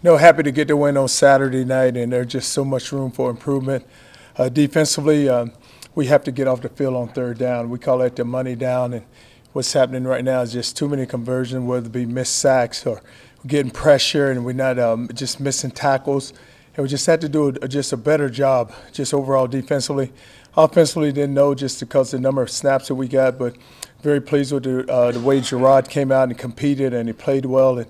No, happy to get the win on Saturday night, and there's just so much room for improvement. Defensively, we have to get off the field on third down. We call that the money down, and what's happening right now is just too many conversions, whether it be missed sacks or getting pressure, and we're not just missing tackles. And we just had to do just a better job, just overall defensively. Offensively, didn't know just because of the number of snaps that we got, but very pleased with the way Gerard came out and competed, and he played well.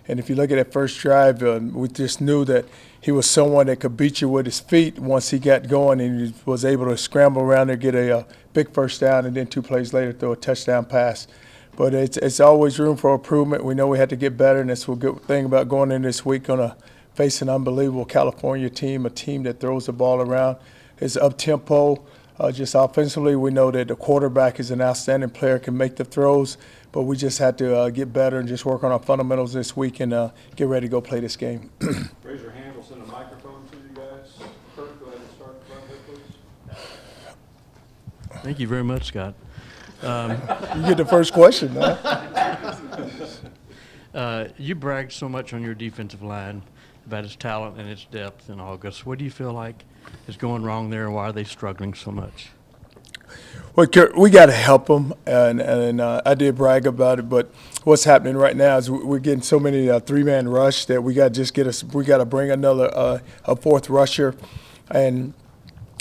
And if you look at that first drive, we just knew that he was someone that could beat you with his feet once he got going, and he was able to scramble around there, get a big first down, and then 2 plays later throw a touchdown pass. But it's always room for improvement. We know we had to get better, and that's a good thing about going in this week on face an unbelievable California team, a team that throws the ball around. It's up-tempo. Just offensively, we know that the quarterback is an outstanding player, can make the throws, but we just had to get better and just work on our fundamentals this week and get ready to go play this game. Raise your hand. We'll send a microphone to you guys. Kurt, go ahead and start the front there, please. Thank you very much, Scott. You get the first question now. You bragged so much on your defensive line about its talent and its depth in August. What do you feel like is going wrong there, and why are they struggling so much? Well, Kurt, we got to help them, and I did brag about it. But what's happening right now is we're getting so many three-man rush that we got to just we got to bring another a fourth rusher. And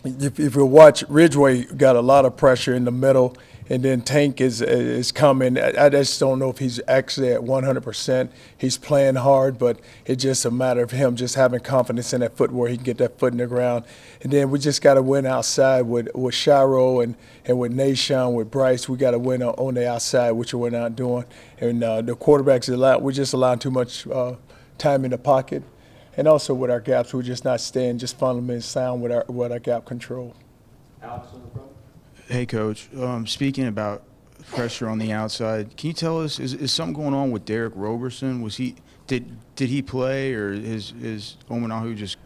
if you watch, Ridgeway got a lot of pressure in the middle, and then Tank is coming. I just don't know if he's actually at 100%. He's playing hard, but it's just a matter of him just having confidence in that foot where he can get that foot in the ground. And then we just got to win outside with Shiro and with Nashon, with Bryce. We got to win on the outside, which we're not doing. And the quarterbacks, we're just allowing too much time in the pocket. And also with our gaps, we're just not staying just fundamentally sound with our gap control. Alex in the front. Hey, Coach. Speaking about pressure on the outside, can you tell us is something going on with Derek Roberson? Did he play, or is Omanahu just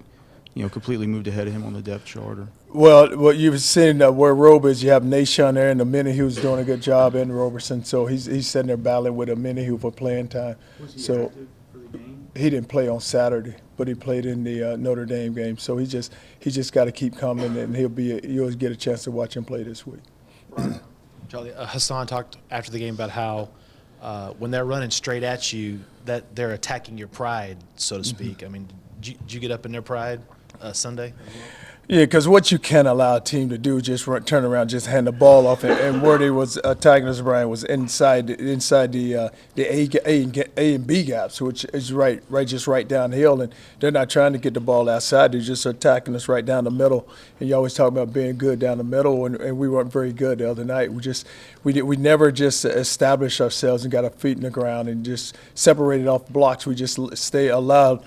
completely moved ahead of him on the depth chart? Or? Well, you've seen where Robe is. You have Nashon there, and the Minihue was doing a good job, and Roberson. So he's sitting there battling with a Minihue for playing time. Was he active for the game? He didn't play on Saturday, but he played in the Notre Dame game. So he just got to keep coming, and you'll get a chance to watch him play this week. Charlie, Hassan talked after the game about how when they're running straight at you, that they're attacking your pride, so to speak. Mm-hmm. I mean, did you get up in their pride Sunday? Yeah, because what you can't allow a team to do is just turn around, just hand the ball off, and where they was attacking us, Brian, was inside the A and B gaps, which is right downhill, and they're not trying to get the ball outside; they're just attacking us right down the middle. And you always talk about being good down the middle, and we weren't very good the other night. We never just established ourselves and got our feet in the ground and just separated off blocks. We just allowed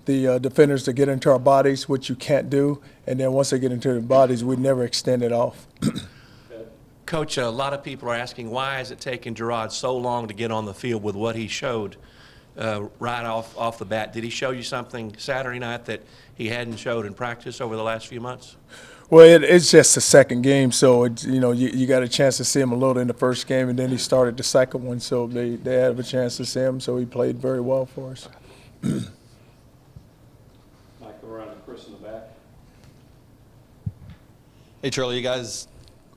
the defenders to get into our bodies, which you can't do, and then once they get into their bodies, we never extend it off. Coach, a lot of people are asking, why is it taking Gerard so long to get on the field with what he showed right off the bat? Did he show you something Saturday night that he hadn't showed in practice over the last few months? Well, it's just the second game, so you got a chance to see him a little in the first game, and then he started the second one, so they have a chance to see him, so he played very well for us. Chris in the back. Hey, Charlie, you guys,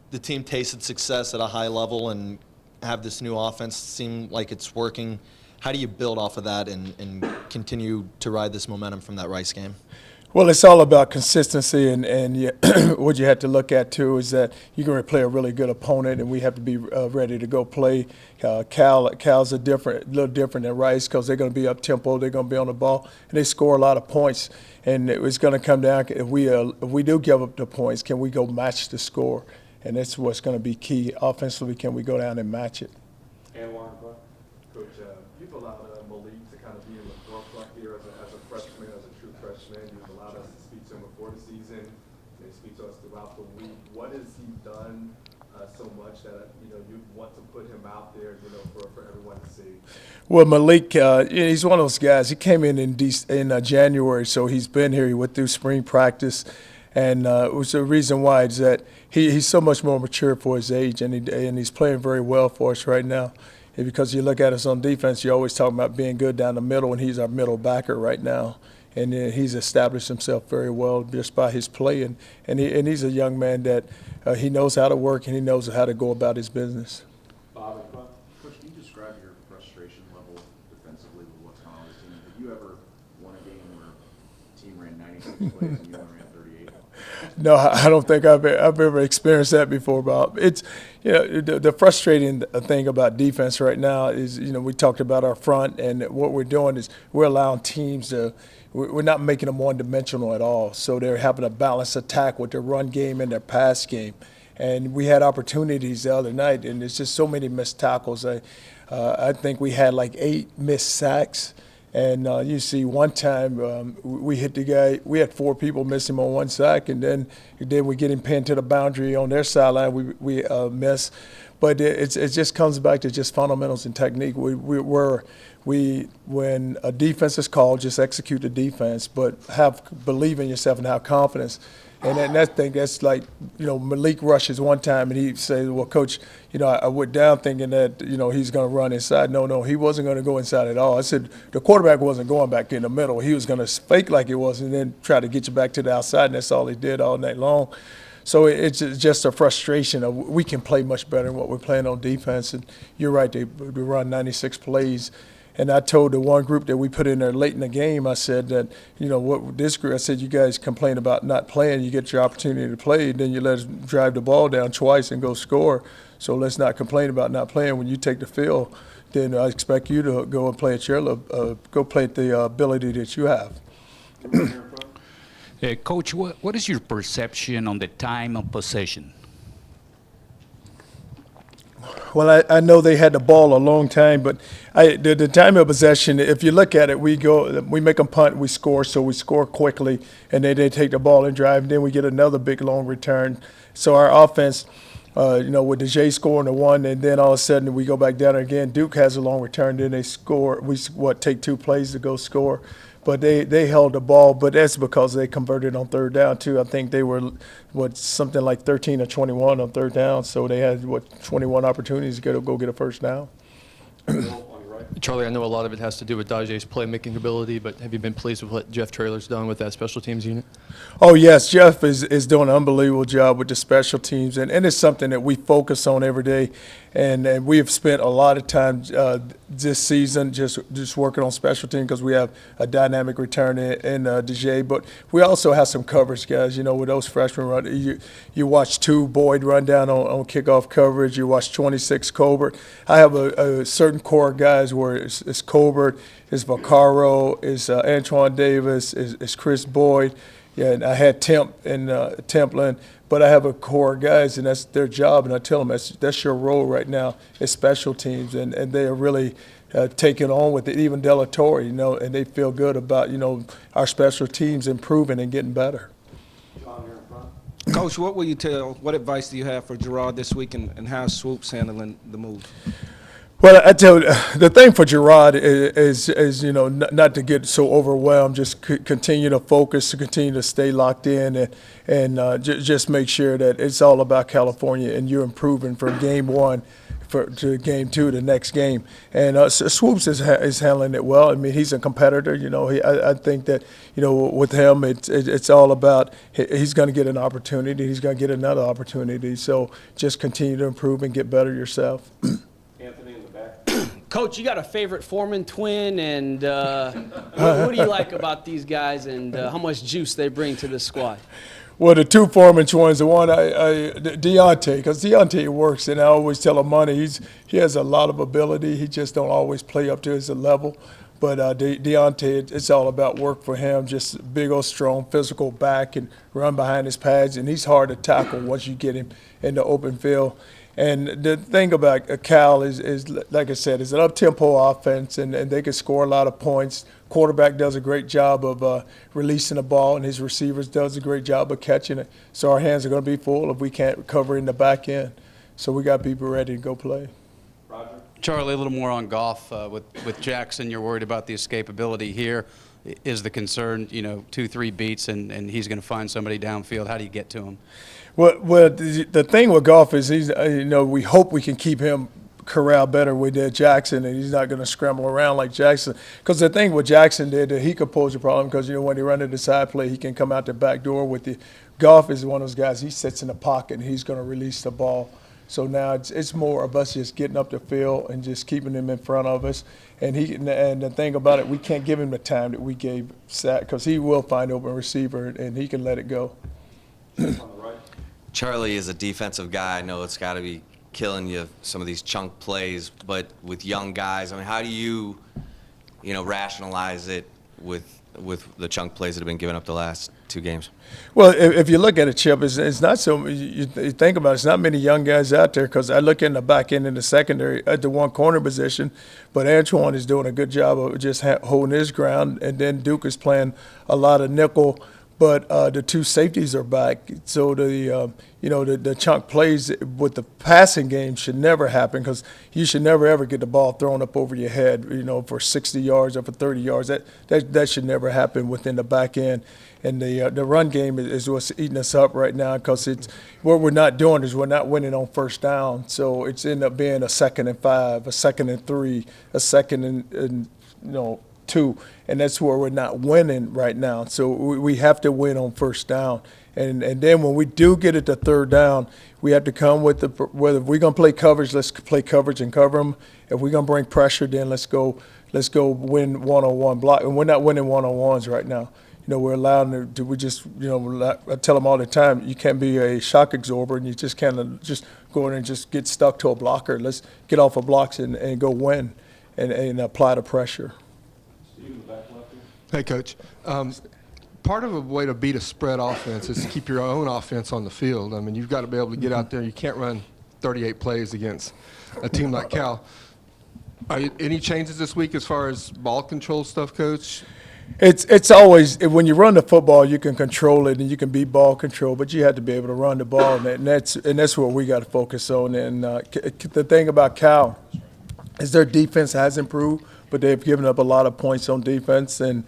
the team tasted success at a high level and have this new offense seem like it's working. How do you build off of that and continue to ride this momentum from that Rice game? Well, it's all about consistency, and what you have to look at, too, is that you're going to play a really good opponent, and we have to be ready to go play. Cal's a little different than Rice because they're going to be up-tempo, they're going to be on the ball, and they score a lot of points. And it's going to come down, if we do give up the points, can we go match the score? And that's what's going to be key. Offensively, can we go down and match it? Coach, you've allowed Malik to kind of be in the forefront here as a freshman, as a true freshman. You've allowed us to speak to him before the season. They speak to us throughout the week. What has he done so much that you want to put him out there, for everyone to see? Well, Malik, he's one of those guys. He came in January, so he's been here. He went through spring practice, and it was the reason why is that he's so much more mature for his age, and he's playing very well for us right now. And because you look at us on defense, you're always talking about being good down the middle, and he's our middle backer right now. And he's established himself very well just by his play. And he's a young man that he knows how to work and he knows how to go about his business. Bob and Clint? Coach, can you describe your frustration level defensively with what's going on with the team? Have you ever won a game where the team ran 96 plays and you only ran 38? No, I don't think I've ever experienced that before, Bob. It's, the frustrating thing about defense right now is, we talked about our front, and what we're doing is we're allowing teams to, we're not making them one-dimensional at all. So they're having a balanced attack with their run game and their pass game. And we had opportunities the other night, and there's just so many missed tackles. I think we had like 8 missed sacks. And you see one time we hit the guy, we had 4 people miss him on one sack, and then we get him pinned to the boundary on their sideline, we miss. But it just comes back to just fundamentals and technique. When a defense is called, just execute the defense, but believe in yourself and have confidence. And that's like, Malik rushes one time and he says, well, Coach, I went down thinking that, he's going to run inside. No, he wasn't going to go inside at all. I said the quarterback wasn't going back in the middle. He was going to fake like it was and then try to get you back to the outside, and that's all he did all night long. So it's just a frustration of we can play much better than what we're playing on defense. And you're right, they run 96 plays. And I told the one group that we put in there late in the game, I said that, this group, I said, you guys complain about not playing. You get your opportunity to play, then you let us drive the ball down twice and go score. So let's not complain about not playing. When you take the field, then I expect you to go and play at go play at the ability that you have. Coach, what is your perception on the time of possession? Well, I know they had the ball a long time, but the time of possession, if you look at it, we make them punt, we score, so we score quickly, and then they take the ball and drive, and then we get another big long return. So our offense, with the J scoring the 1, and then all of a sudden we go back down again. Duke has a long return, then they score. We take 2 plays to go score. But they held the ball, but that's because they converted on third down too. I think they were something like 13 or 21 on third down, so they had 21 opportunities to go get a first down. Charlie, I know a lot of it has to do with Daje's playmaking ability, but have you been pleased with what Jeff Traylor's done with that special teams unit? Oh, yes, Jeff is doing an unbelievable job with the special teams, and it's something that we focus on every day. And we have spent a lot of time this season just working on special teams because we have a dynamic return in DJ. But we also have some coverage guys. With those freshmen run, you watch 2 Boyd run down on kickoff coverage. You watch 26 Colbert. I have a certain core of guys where it's Colbert, it's Vaccaro, it's Antoine Davis, it's Chris Boyd. Yeah, and I had Temp and Templin, but I have a core of guys, and that's their job. And I tell them that's your role right now is special teams, and they are really taking on with it. Even Delatorre, and they feel good about our special teams improving and getting better. John here in front. Coach, what advice do you have for Gerard this week, and how's Swoops handling the move? Well, I tell you, the thing for Gerard is not to get so overwhelmed. Just continue to focus, to continue to stay locked in, and just make sure that it's all about California, and you're improving from game 1 to game 2, the next game. And Swoops is handling it well. I mean, he's a competitor. I think that with him, it's all about he's going to get an opportunity. He's going to get another opportunity. So just continue to improve and get better yourself. Anthony in the back. Coach, you got a favorite Foreman twin, and what do you like about these guys, and how much juice they bring to this squad? Well, the 2 Foreman twins, the one Deontay, because Deontay works, and I always tell him money. He has a lot of ability. He just don't always play up to his level. But Deontay, it's all about work for him. Just big old strong physical back and run behind his pads, and he's hard to tackle once you get him in the open field. And the thing about Cal is like I said, it's an up-tempo offense, and they can score a lot of points. Quarterback does a great job of releasing the ball, and his receivers does a great job of catching it. So our hands are going to be full if we can't cover in the back end. So we got people ready to go play. Roger. Charlie, a little more on Goff. With Jackson, you're worried about the escapability here. Is the concern, 2-3 beats, and he's going to find somebody downfield? How do you get to him? Well, the thing with Goff is we hope we can keep him corral better we did Jackson, and he's not going to scramble around like Jackson. Because the thing with Jackson did, that he could pose a problem because, when he run to the side play, he can come out the back door with the Goff is one of those guys, he sits in the pocket and he's going to release the ball. So now it's more of us just getting up the field and just keeping him in front of us. And the thing about it, we can't give him the time that we gave Sack because he will find open receiver and he can let it go. On the right. Charlie is a defensive guy. I know it's got to be killing you, some of these chunk plays, but with young guys, I mean, how do you rationalize it with the chunk plays that have been given up the last 2 games? Well, if you look at it, Chip, it's not so. You think about it, it's not many young guys out there because I look in the back end in the secondary at the one corner position, but Antoine is doing a good job of just holding his ground, and then Duke is playing a lot of nickel. But the 2 safeties are back, so the chunk plays with the passing game should never happen because you should never ever get the ball thrown up over your head, for 60 yards or for 30 yards. That should never happen within the back end. And the run game is what's eating us up right now because it's what we're not doing is we're not winning on first down. So it's ended up being a 2nd and 5, a 2nd and 3, a 2nd and 2, and that's where we're not winning right now. So we have to win on first down, and then when we do get it to third down, we have to come with whether we're gonna play coverage, let's play coverage and cover them. If we're gonna bring pressure, then let's go win one-on-one block, and we're not winning one-on-ones right now. We're allowed to. We just I tell them all the time, you can't be a shock absorber, and you just can't just go in and just get stuck to a blocker. Let's get off of blocks and go win, and apply the pressure. Hey, Coach. Part of a way to beat a spread offense is to keep your own offense on the field. I mean, you've got to be able to get out there. You can't run 38 plays against a team like Cal. Any changes this week as far as ball control stuff, Coach? It's always when you run the football, you can control it and you can be ball control, but you have to be able to run the ball, and that's what we got to focus on. And the thing about Cal is their defense has improved, but they've given up a lot of points on defense, and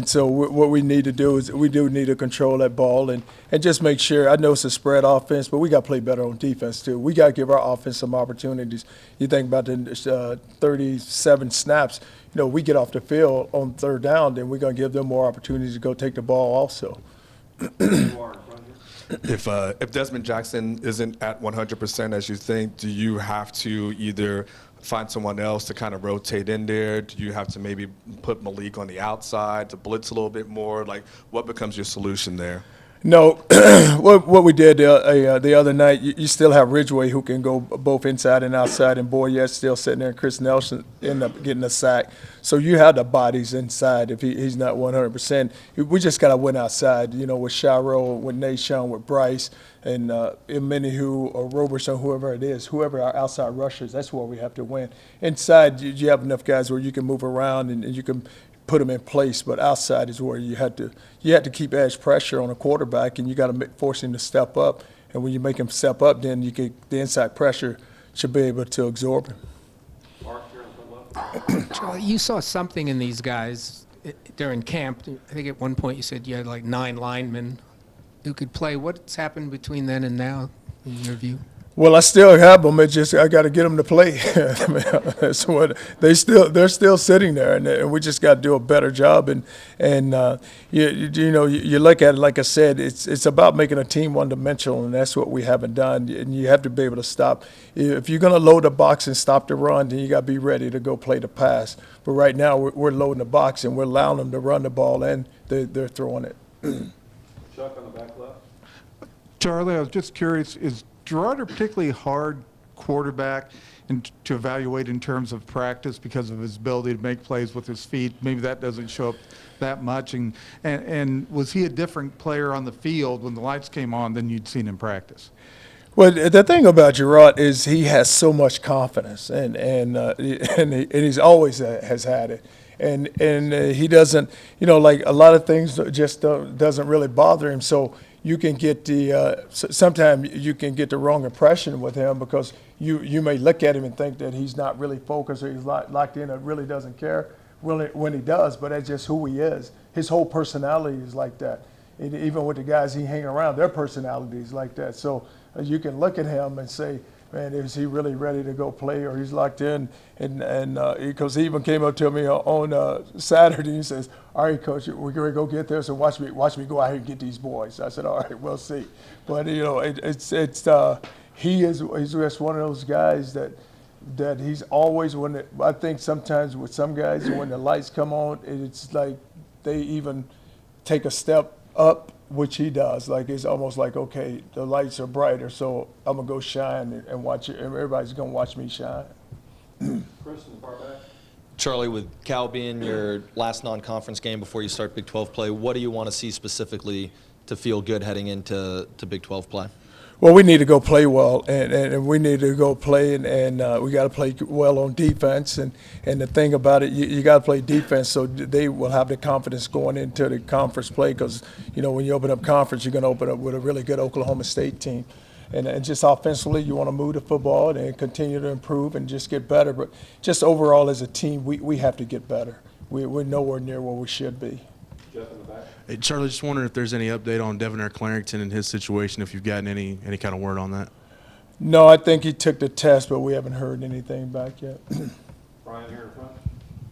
so what we need to do is we do need to control that ball and just make sure. I know it's a spread offense, but we got to play better on defense too. We got to give our offense some opportunities. You think about the 37 snaps. We get off the field on third down, then we're going to give them more opportunities to go take the ball also. If Desmond Jackson isn't at 100% as you think, do you have to either find someone else to kind of rotate in there? Do you have to maybe put Malik on the outside to blitz a little bit more? Like, what becomes your solution there? No, what we did the other night, you still have Ridgeway who can go both inside and outside, and Boyette's still sitting there, and Chris Nelson ended up getting a sack. So you have the bodies inside if he's not 100%. We just got to win outside, with Shiro, with Nashon, with Bryce, and Imenihu or Roberson, whoever it is, whoever our outside rushers, that's where we have to win. Inside, you have enough guys where you can move around and you can put them in place, but outside is where you had to keep edge pressure on a quarterback, and you got to force him to step up. And when you make him step up, then the inside pressure should be able to absorb him. Charlie, you saw something in these guys during camp. I think at one point you said you had like 9 linemen who could play. What's happened between then and now, in your view? Well, I still have them. It's just I got to get them to play. That's what they're still sitting there, and we just got to do a better job. And you look at it, like I said, it's about making a team one-dimensional, and that's what we haven't done. And you have to be able to stop. If you're going to load the box and stop the run, then you got to be ready to go play the pass. But right now we're loading the box and we're allowing them to run the ball, and they're throwing it. Chuck on the back left. Charlie, I was just curious, is Gerard a particularly hard quarterback to evaluate in terms of practice because of his ability to make plays with his feet? Maybe that doesn't show up that much. And was he a different player on the field when the lights came on than you'd seen in practice? Well, the thing about Gerard is he has so much confidence, and he's always has had it. And he doesn't, like a lot of things just doesn't really bother him. So you can get sometimes you can get the wrong impression with him because you may look at him and think that he's not really focused or he's locked in and really doesn't care when he does, but that's just who he is. His whole personality is like that. Even with the guys he hang around, their personality is like that. So you can look at him and say, man, is he really ready to go play or he's locked in? And because he even came up to me on Saturday, he says, all right, coach, we're going to go get this and watch me go out here and get these boys. I said, all right, we'll see. But, you know, he's just one of those guys that he's always, I think sometimes with some guys, when the lights come on, it's like they even take a step up, which he does. Like, it's almost like, okay, the lights are brighter, so I'm going to go shine and watch it. Everybody's going to watch me shine. Chris in the far back. Charlie, with Cal being your last non-conference game before you start Big 12 play, what do you want to see specifically to feel good heading into Big 12 play? Well, we need to go play well, and we need to go play, and we got to play well on defense. And the thing about it, you got to play defense so they will have the confidence going into the conference play because, you know, when you open up conference, you're going to open up with a really good Oklahoma State team. And just offensively, you want to move the football and continue to improve and just get better. But just overall as a team, we have to get better. We're nowhere near where we should be. Jeff in the back. Hey, Charlie, just wondering if there's any update on Devonair Clarington and his situation, if you've gotten any kind of word on that. No, I think he took the test, but we haven't heard anything back yet. Brian here in front.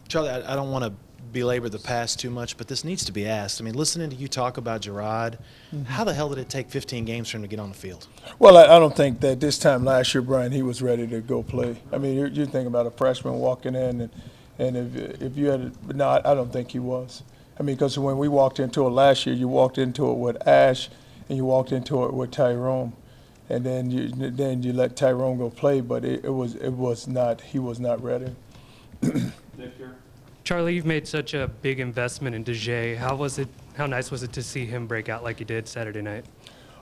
Charlie, I don't want to belabor the past too much, but this needs to be asked. I mean, listening to you talk about Gerard, how the hell did it take 15 games for him to get on the field? Well, I don't think that this time last year, Brian, he was ready to go play. I mean, you're thinking about a freshman walking in, and if you had – no, I don't think he was. I mean, because when we walked into it last year, you walked into it with Ash and you walked into it with Tyrone. And then you let Tyrone go play, but he was not ready. Nick here. Charlie, you've made such a big investment in DJ. How nice was it to see him break out like he did Saturday night?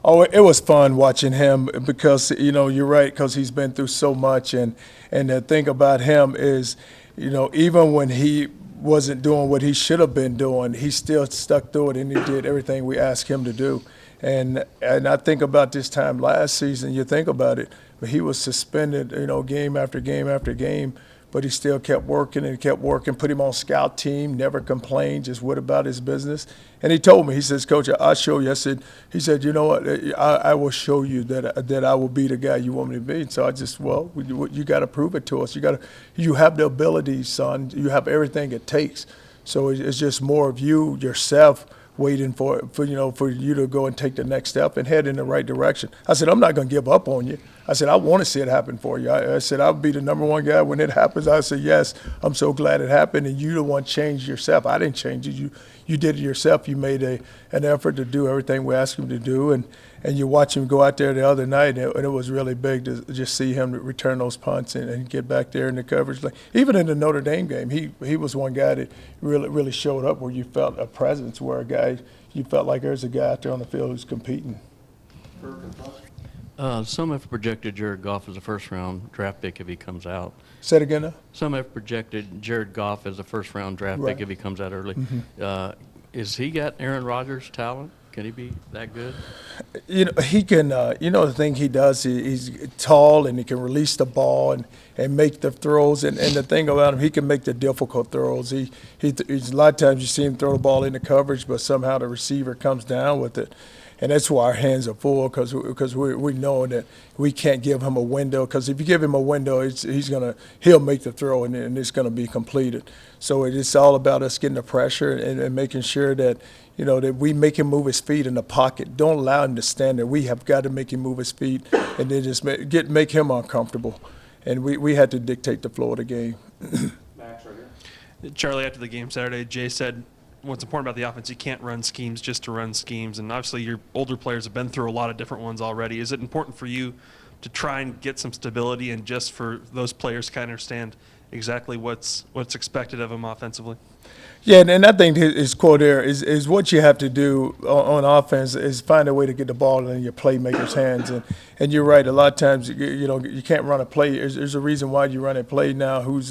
Oh, it was fun watching him because, you know, you're right, because he's been through so much. And the thing about him is, you know, even when he wasn't doing what he should have been doing, he still stuck through it and he did everything we asked him to do. And I think about this time last season, you think about it, but he was suspended, you know, game after game after game. But he still kept working and kept working, put him on scout team, never complained, just went about his business. And he told me, he says, Coach, I'll show you. He said, you know what, I will show you that I will be the guy you want me to be. And so I just, well, you got to prove it to us. You have the ability, son. You have everything it takes. So it's just more of you, yourself, waiting for you to go and take the next step and head in the right direction. I said, I'm not going to give up on you. I said, I want to see it happen for you. I said, I'll be the number one guy when it happens. I said, yes, I'm so glad it happened, and you the one changed yourself. I didn't change it. You did it yourself. You made an effort to do everything we asked him to do, and you watch him go out there the other night, and it was really big to just see him return those punts and get back there in the coverage. Like, even in the Notre Dame game, he was one guy that really showed up where you felt a presence, where you felt like there's a guy out there on the field who's competing. Kirk in front. Some have projected Jared Goff as a first-round draft pick if he comes out. Say it again now? Some have projected Jared Goff as a first-round draft pick if he comes out early. Is he got Aaron Rodgers' talent? Can he be that good? You know, he can, you know, the thing he does, he's tall and he can release the ball and make the throws. And the thing about him, he can make the difficult throws. He's a lot of times you see him throw the ball into coverage, but somehow the receiver comes down with it. And that's why our hands are full, because we know that we can't give him a window. Because if you give him a window, he'll make the throw and it's gonna be completed. So it's all about us getting the pressure and making sure that, you know, that we make him move his feet in the pocket. Don't allow him to stand there. We have got to make him move his feet and then just make him uncomfortable. And we had to dictate the flow of the game. Max right here. Charlie, after the game Saturday, Jay said what's important about the offense, you can't run schemes just to run schemes. And obviously your older players have been through a lot of different ones already. Is it important for you to try and get some stability and just for those players to kind of understand exactly what's expected of them offensively? Yeah, and I think his quote there is what you have to do on offense is find a way to get the ball in your playmakers' hands. And you're right, a lot of times you can't run a play. There's a reason why you run a play now. Who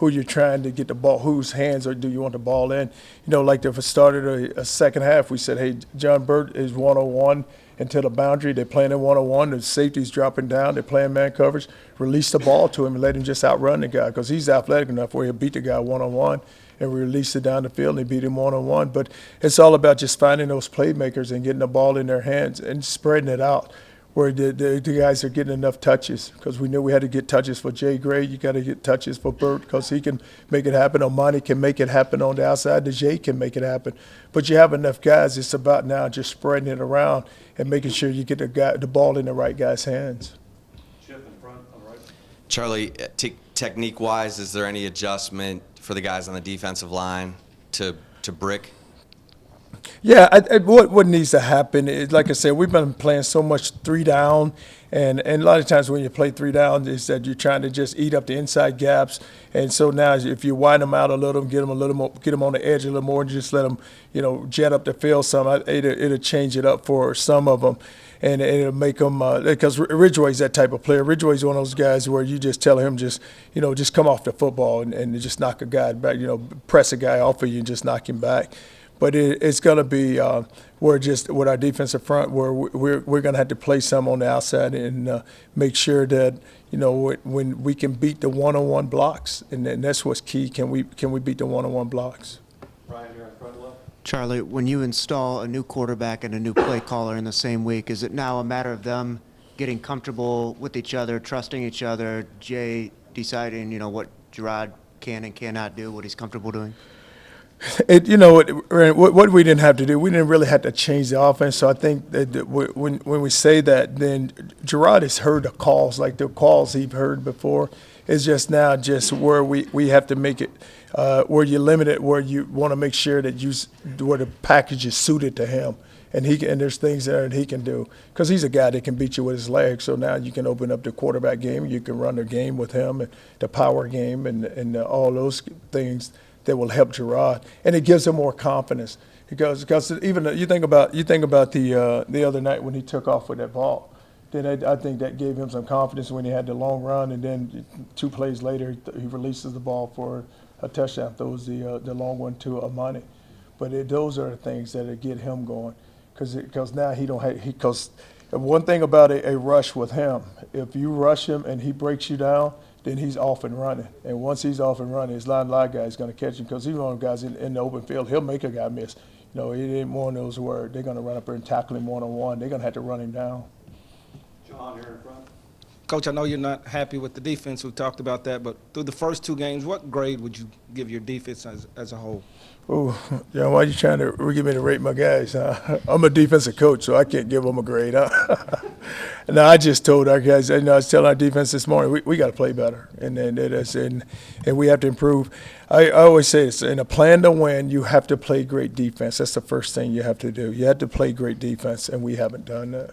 you're trying to get the ball, whose hands do you want the ball in? You know, like if it started a second half, we said, hey, John Burt is 101 into the boundary. They're playing in 101. The safety's dropping down. They're playing man coverage. Release the ball to him and let him just outrun the guy, because he's athletic enough where he'll beat the guy one-on-one. And we released it down the field and they beat him one-on-one. But it's all about just finding those playmakers and getting the ball in their hands and spreading it out. where the guys are getting enough touches, because we knew we had to get touches for Jay Gray. You got to get touches for Burt, because he can make it happen. Omani can make it happen on the outside. The Jay can make it happen. But you have enough guys. It's about now just spreading it around and making sure you get the ball in the right guy's hands. Chip in front on the right. Charlie, technique-wise, is there any adjustment for the guys on the defensive line to brick? Yeah, what needs to happen is, like I said, we've been playing so much 3 down, and a lot of times when you play 3 down, is that you're trying to just eat up the inside gaps. And so now, if you widen them out a little, get them a little more, get them on the edge a little more, and just let them, jet up the field some, it'll change it up for some of them. And it'll make them, because Ridgeway's that type of player. Ridgeway's one of those guys where you just tell him just come off the football and just knock a guy back, press a guy off of you and just knock him back. But it's going to be with our defensive front, where we're going to have to play some on the outside and make sure that when we can beat the one-on-one blocks, and that's what's key. Can we beat the one-on-one blocks? Ryan, you're in front left. Charlie, when you install a new quarterback and a new play caller in the same week, is it now a matter of them getting comfortable with each other, trusting each other, Jay deciding what Gerard can and cannot do, what he's comfortable doing? What we didn't have to do, we didn't really have to change the offense. So I think that when we say that, then Gerard has heard the calls, like the calls he's heard before. It's just now where we have to make it, where you limit it, where you want to make sure that where the package is suited to him. And there's things there that he can do, because he's a guy that can beat you with his legs. So now you can open up the quarterback game. You can run the game with him, and the power game, and all those things that will help Gerard, and it gives him more confidence. Because even you think about the other night when he took off with that ball, then I think that gave him some confidence when he had the long run, and then 2 plays later he releases the ball for a touchdown, throws the long one to Amani. But those are the things that get him going, because now he don't have because one thing about a rush with him, if you rush him and he breaks you down, then he's off and running. And once he's off and running, his line guy's going to catch him, because he's one of the guys in the open field. He'll make a guy miss. He ain't one of those where they're going to run up there and tackle him one-on-one. They're going to have to run him down. John, you're in front. Coach, I know you're not happy with the defense. We talked about that. But through the first 2 games, what grade would you give your defense as a whole? Oh, John, why are you trying to get me to rate my guys? I'm a defensive coach, so I can't give them a grade. No, I just told our guys, I was telling our defense this morning, we got to play better, and we have to improve. I always say this, in a plan to win, you have to play great defense. That's the first thing you have to do. You have to play great defense, and we haven't done that.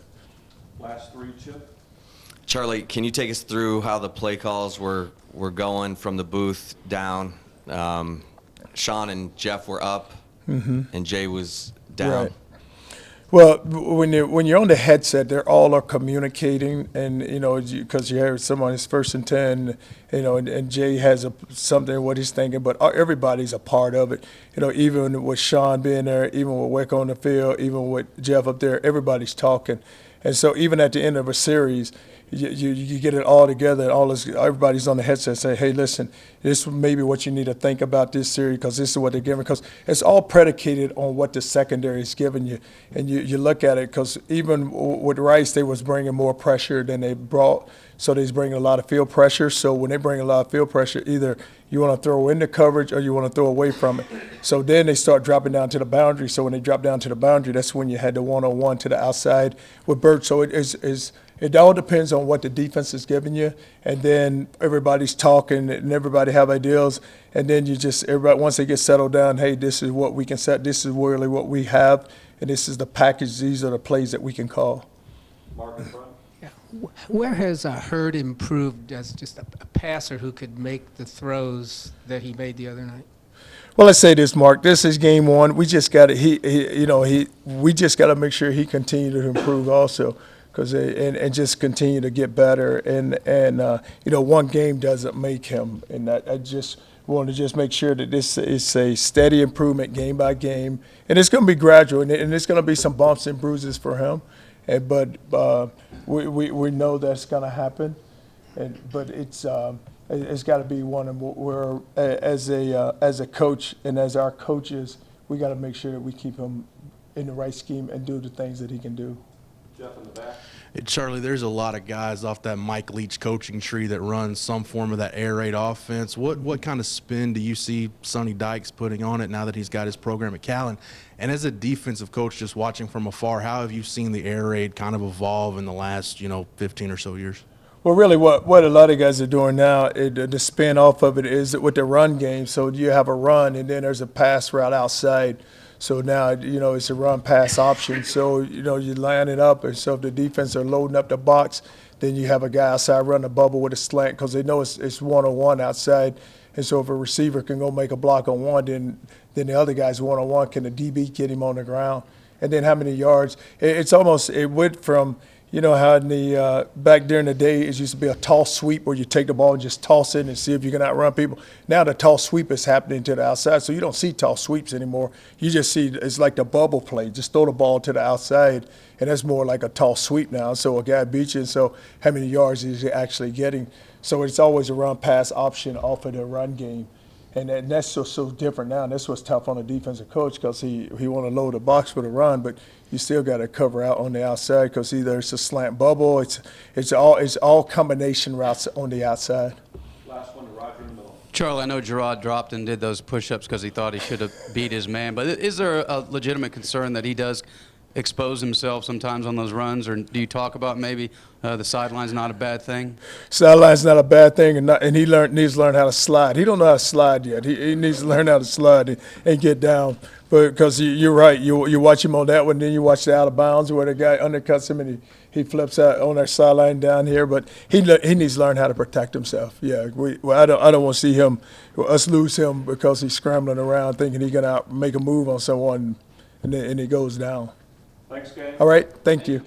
Last 3, Chip. Charlie, can you take us through how the play calls were going from the booth down? Sean and Jeff were up, and Jay was down. Right. Well, when you're on the headset, they all are communicating, and because you hear someone is 1st and 10, and Jay has something what he's thinking, but everybody's a part of it. Even with Sean being there, even with Wick on the field, even with Jeff up there, everybody's talking, and so even at the end of a series, you get it all together, and everybody's on the headset say, hey, listen, this may be what you need to think about this series, because this is what they're giving, because it's all predicated on what the secondary is giving you. And you look at it, because even with Rice, they was bringing more pressure than they brought, so they's bringing a lot of field pressure. So when they bring a lot of field pressure, either you want to throw into coverage or you want to throw away from it. So then they start dropping down to the boundary. So when they drop down to the boundary, that's when you had the one-on-one to the outside with Burt. So it all depends on what the defense is giving you, and then everybody's talking and everybody have ideas, and then everybody, once they get settled down, hey, this is what we can set, this is really what we have, and this is the package, these are the plays that we can call. Mark in front. Yeah. Where has Hurd improved as just a passer who could make the throws that he made the other night? Well, let's say this, Mark. This is game 1. We just got to we just got to make sure he continues to improve also. And just continue to get better, and one game doesn't make him, and I just want to just make sure that this is a steady improvement game by game, and it's going to be gradual, and it's going to be some bumps and bruises for him, but we know that's going to happen, but it's got to be one where as a coach and as our coaches, we got to make sure that we keep him in the right scheme and do the things that he can do. Jeff in the back. Charlie, there's a lot of guys off that Mike Leach coaching tree that run some form of that air raid offense. What kind of spin do you see Sonny Dykes putting on it now that he's got his program at Cal? And as a defensive coach, just watching from afar, how have you seen the air raid kind of evolve in the last 15 or so years? Well, really, what a lot of guys are doing now, the spin off of it is with the run game. So you have a run, and then there's a pass route outside. So now, it's a run-pass option. So, you line it up, and so if the defense are loading up the box, then you have a guy outside run the bubble with a slant because they know it's one-on-one outside. And so if a receiver can go make a block on one, then the other guy's one-on-one. Can the DB get him on the ground? And then how many yards? It went from – how in the back during the day it used to be a toss sweep where you take the ball and just toss it and see if you can outrun people. Now the toss sweep is happening to the outside, so you don't see toss sweeps anymore. You just see it's like the bubble play. Just throw the ball to the outside, and that's more like a toss sweep now. So a guy beats you, and so how many yards is he actually getting? So it's always a run-pass option off of the run game. And that's so different now. And that's what's tough on a defensive coach because he want to load the box with a run, but you still got to cover out on the outside because either it's a slant bubble, it's all combination routes on the outside. Last one to Roger in the middle. Charlie, I know Gerard dropped and did those push-ups because he thought he should have beat his man, but is there a legitimate concern that he does expose himself sometimes on those runs, or do you talk about maybe the sideline's not a bad thing? Sideline's not a bad thing, and he needs to learn how to slide. He don't know how to slide yet. He needs to learn how to slide and get down. But because you're right, you watch him on that one, then you watch the out of bounds where the guy undercuts him and he flips out on our sideline down here. But he needs to learn how to protect himself. Yeah, I don't want to see us lose him because he's scrambling around thinking he's gonna make a move on someone and he goes down. Thanks, gang. All right, thank you.